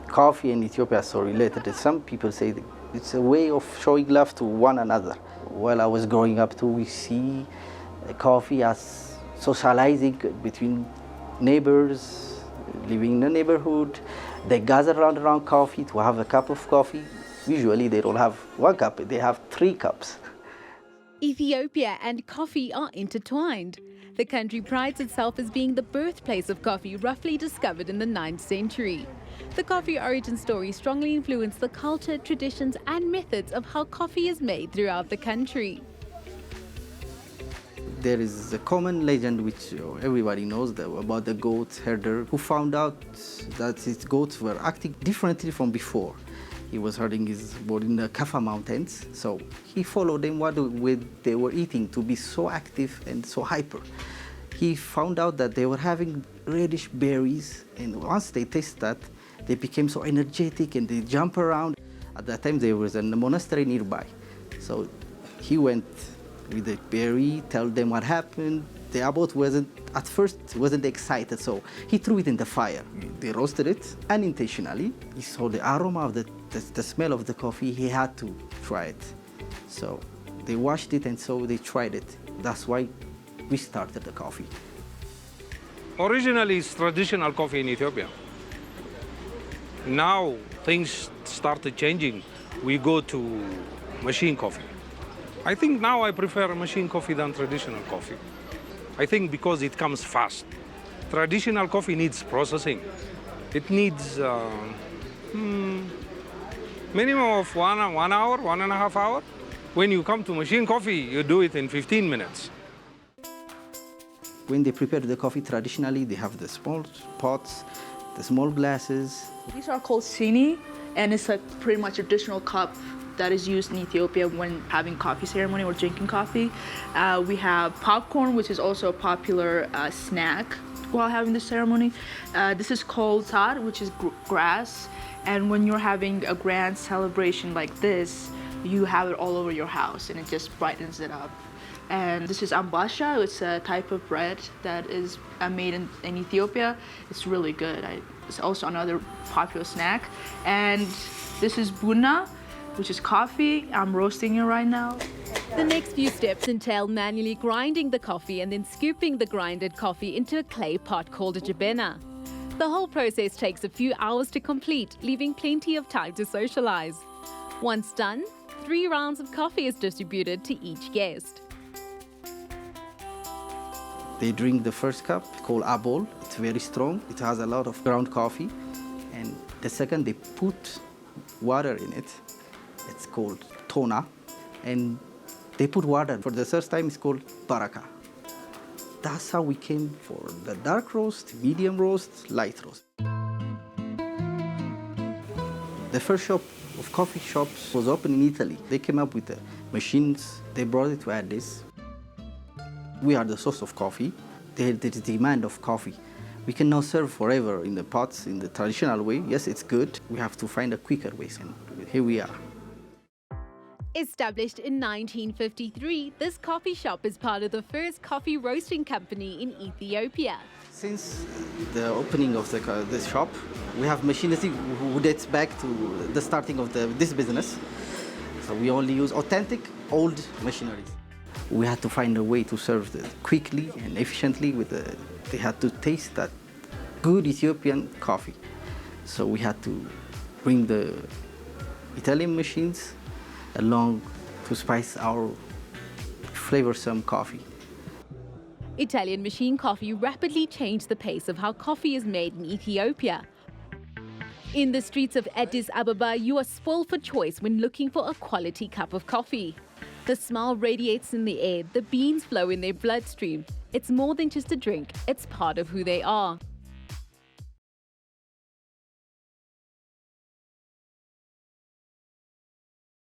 Coffee and Ethiopia are so related. Some people say it's a way of showing love to one another. While I was growing up too, we see coffee as socializing between neighbors, living in a neighborhood. They gather around coffee to have a cup of coffee. Usually they don't have one cup, they have 3 cups. Ethiopia and coffee are intertwined. The country prides itself as being the birthplace of coffee, roughly discovered in the 9th century. The coffee origin story strongly influenced the culture, traditions and methods of how coffee is made throughout the country. There is a common legend which everybody knows about the goat herder who found out that his goats were acting differently from before. He was herding his goat in the Kaffa mountains, so he followed them what they were eating to be so active and so hyper. He found out that they were having reddish berries, and once they tasted that, they became so energetic and they jump around. At that time, there was a monastery nearby, so he went with the berry, tell them what happened. The abbot at first wasn't excited, so he threw it in the fire. They roasted it unintentionally. He saw the aroma of the smell of the coffee. He had to try it. So they washed it and so they tried it. That's why we started the coffee. Originally, it's traditional coffee in Ethiopia. Now things started changing. We go to machine coffee. I think now I prefer machine coffee than traditional coffee. I think because it comes fast. Traditional coffee needs processing. It needs minimum of 1 hour, 1.5 hours. When you come to machine coffee, you do it in 15 minutes. When they prepare the coffee traditionally, they have the small pots, the small glasses. These are called sini, and it's like pretty much a traditional cup that is used in Ethiopia when having coffee ceremony or drinking coffee. We have popcorn, which is also a popular snack while having the ceremony. This is called tar, which is grass. And when you're having a grand celebration like this, you have it all over your house and it just brightens it up. And this is ambasha. It's a type of bread that is made in Ethiopia. It's really good. It's also another popular snack. And this is buna, which is coffee. I'm roasting it right now. The next few steps entail manually grinding the coffee and then scooping the grinded coffee into a clay pot called a jabena. The whole process takes a few hours to complete, leaving plenty of time to socialize. Once done, 3 rounds of coffee is distributed to each guest. They drink the first cup, called abol. It's very strong. It has a lot of ground coffee. And the second, they put water in it. It's called tona. And they put water. For the first time, it's called baraka. That's how we came for the dark roast, medium roast, light roast. The first shop of coffee shops was opened in Italy. They came up with the machines. They brought it to Addis. We are the source of coffee. There's the demand of coffee. We can now serve forever in the pots in the traditional way. Yes, it's good. We have to find a quicker way, and here we are. Established in 1953, this coffee shop is part of the first coffee roasting company in Ethiopia. Since the opening of this shop, we have machinery who dates back to the starting of this business. So we only use authentic, old machinery. We had to find a way to serve it quickly and efficiently. They had to taste that good Ethiopian coffee. So we had to bring the Italian machines along to spice our flavorsome coffee. Italian machine coffee rapidly changed the pace of how coffee is made in Ethiopia. In the streets of Addis Ababa, you are spoiled for choice when looking for a quality cup of coffee. The smell radiates in the air, the beans flow in their bloodstream. It's more than just a drink, it's part of who they are.